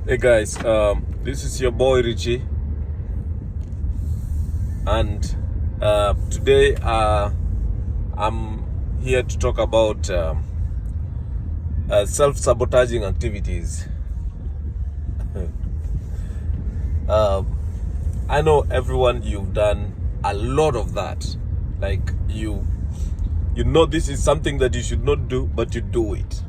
Hey guys, this is your boy Richie, and today I'm here to talk about self-sabotaging activities. I know everyone, you've done a lot of that. Like you know this is something that you should not do, but you do it.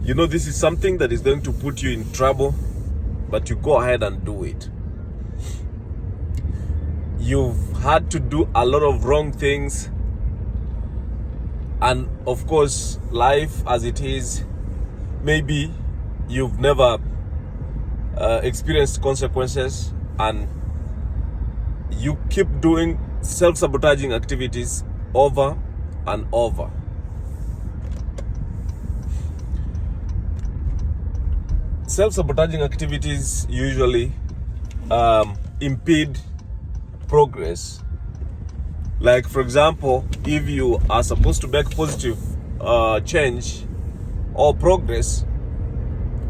You know this is something that is going to put you in trouble, but you go ahead and do it. You've had to do a lot of wrong things, and of course, life as it is, maybe you've never experienced consequences, and you keep doing self-sabotaging activities over and over. Self-sabotaging activities usually impede progress. Like, for example, if you are supposed to make positive change or progress,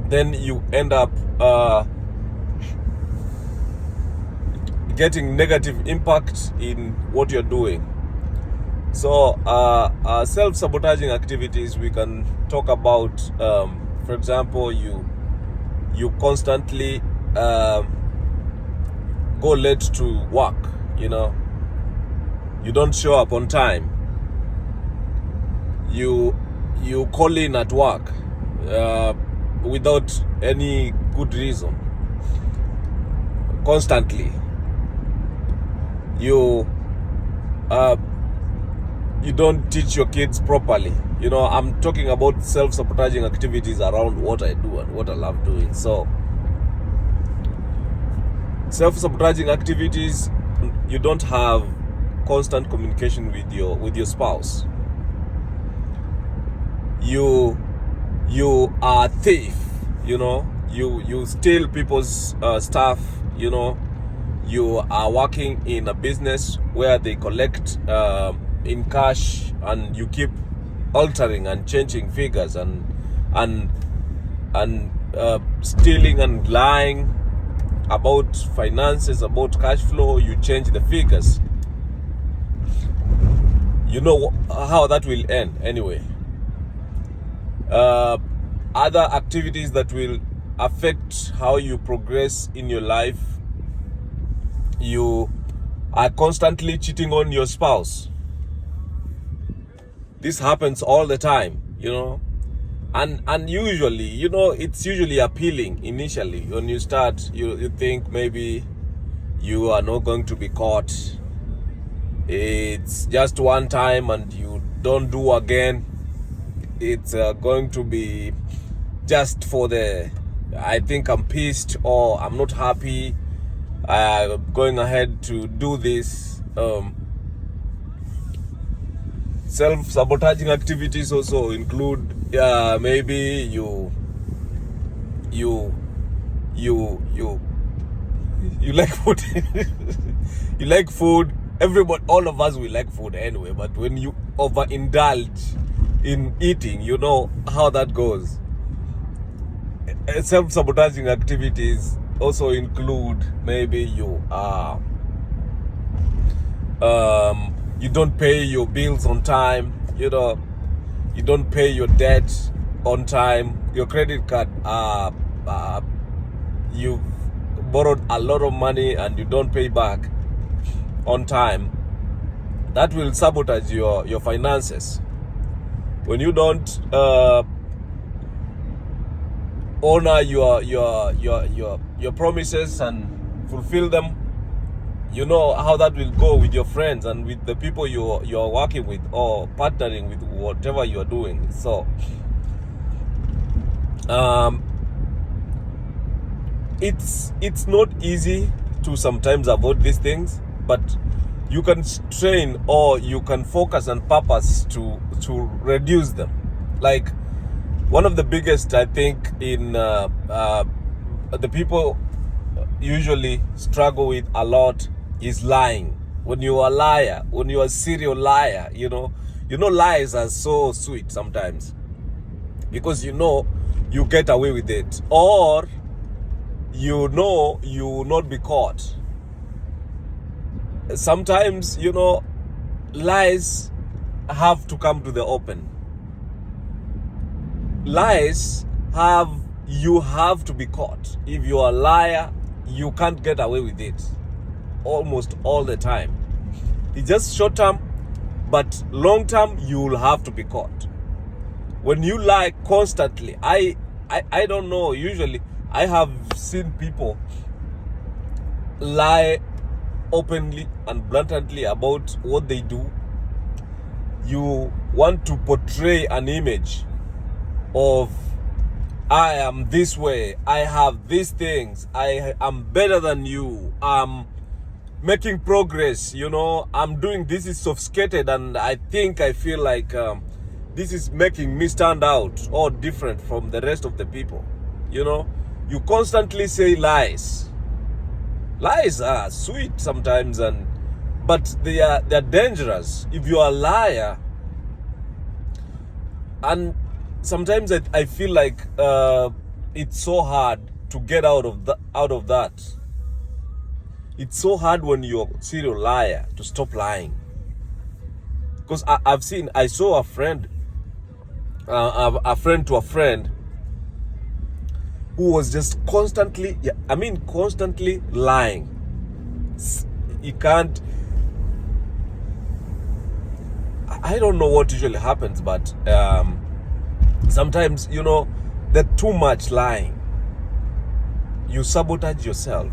then you end up getting negative impact in what you're doing. So self-sabotaging activities, we can talk about, for example, you constantly go late to work. You don't show up on time. You call in at work without any good reason, constantly. You don't teach your kids properly. I'm talking about self-sabotaging activities around what I do and what I love doing. So self-sabotaging activities, you don't have constant communication with your spouse. You are a thief. You steal people's stuff. You are working in a business where they collect in cash, and you keep altering and changing figures and stealing and lying about finances, about cash flow. You change the figures. You know how that will end anyway. Other activities that will affect how you progress in your life: you are constantly cheating on your spouse. This happens all the time, and usually, it's usually appealing initially. When you start, you think maybe you are not going to be caught. It's just one time and you don't do again. It's going to be just for the, I think I'm pissed or I'm not happy, going ahead to do this. Self-sabotaging activities also include maybe you like food. You like food. Everybody, all of us, we like food anyway, but when you overindulge in eating, you know how that goes. Self-sabotaging activities also include maybe you don't pay your bills on time. You don't pay your debt on time. Your credit card, you've borrowed a lot of money and you don't pay back on time. That will sabotage your finances. When you don't honor your promises and fulfill them, you know how that will go with your friends and with the people you're working with or partnering with, whatever you're doing. So it's not easy to sometimes avoid these things, but you can train or you can focus and purpose to reduce them. Like, one of the biggest, I think, in the people usually struggle with a lot is lying. When you are a liar, when you are a serial liar, lies are so sweet sometimes, because you get away with it, or you know you will not be caught. Sometimes, lies have to come to the open. You have to be caught. If you're a liar, you can't get away with it almost all the time. It's just short term, but long term, you'll have to be caught. When you lie constantly, I don't know, usually I have seen people lie openly and blatantly about what they do. You want to portray an image of, I am this way, I have these things, I am better than you, I'm making progress, I'm doing this is sophisticated, and I feel like this is making me stand out or different from the rest of the people. You constantly say lies. Lies are sweet sometimes, but they're dangerous. If you are a liar, and sometimes I feel like it's so hard to get out of that. It's so hard when you're a serial liar to stop lying. Because I saw a friend to a friend who was just constantly lying. He can't. I don't know what usually happens, but sometimes, that too much lying, you sabotage yourself.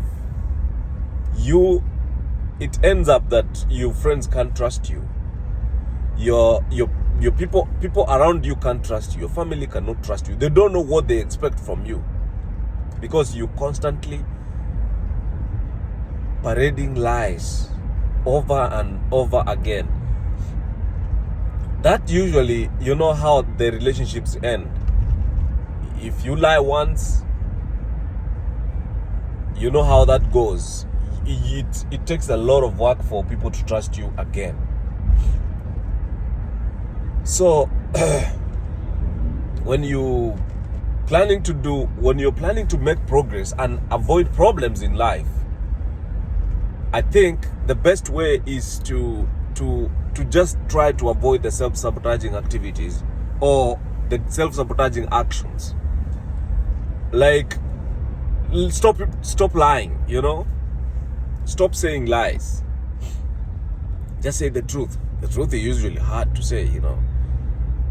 It ends up that your friends can't trust you. Your people around you can't trust you. Your family cannot trust you. They don't know what they expect from you, because you constantly parading lies over and over again. That usually, how the relationships end. If you lie once, you know how that goes. It takes a lot of work for people to trust you again. So when you're planning to make progress and avoid problems in life, I think the best way is to just try to avoid the self-sabotaging activities or the self-sabotaging actions. Like, stop lying, Stop saying lies. Just say the truth. The truth is usually hard to say,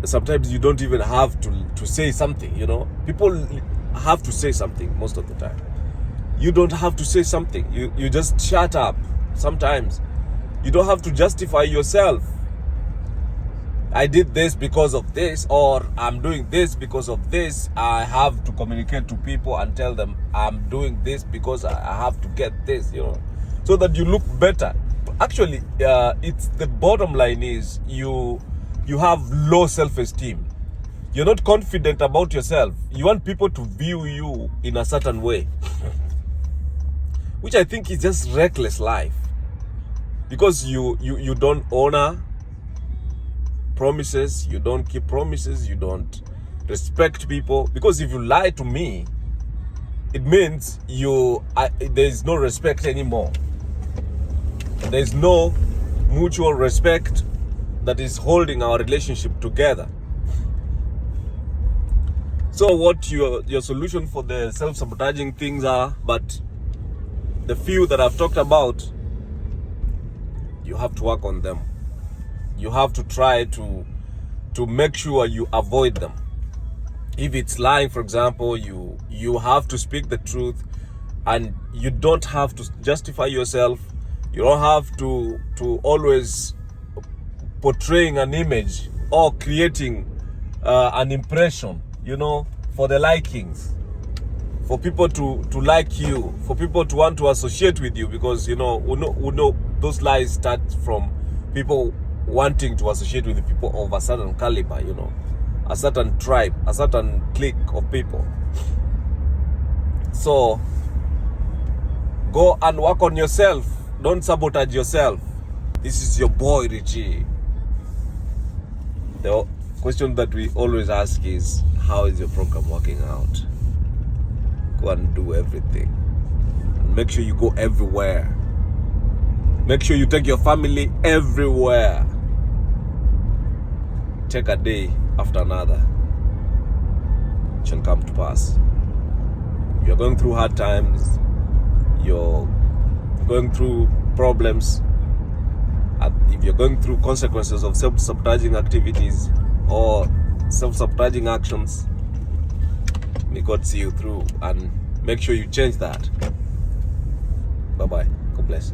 Sometimes you don't even have to say something, People have to say something most of the time. You don't have to say something. You just shut up sometimes. You don't have to justify yourself. I did this because of this, or I'm doing this because of this. I have to communicate to people and tell them I'm doing this because I have to get this, so that you look better. Actually, it's the bottom line is you have low self-esteem. You're not confident about yourself. You want people to view you in a certain way, which I think is just reckless life. Because you don't honor promises, you don't keep promises, you don't respect people. Because if you lie to me, it means there's no respect anymore. There's no mutual respect that is holding our relationship together. So what your solution for the self-sabotaging things are, but the few that I've talked about, you have to work on them. You have to try to make sure you avoid them. If it's lying, for example, you have to speak the truth, and you don't have to justify yourself. You don't have to always portraying an image or creating an impression, for the likings, for people to like you, for people to want to associate with you, because we know those lies start from people wanting to associate with the people of a certain caliber, a certain tribe, a certain clique of people. So go and work on yourself. Don't sabotage yourself. This is your boy Richie. question that we always ask is, how is your program working out? Go and do everything. Make sure you go everywhere. Make sure you take your family everywhere. Take a day after another. It shall come to pass. You're going through hard times. You're going through problems. If you're going through consequences of self-sabotaging activities or self-sabotaging actions, may God see you through and make sure you change that. Bye-bye. God bless.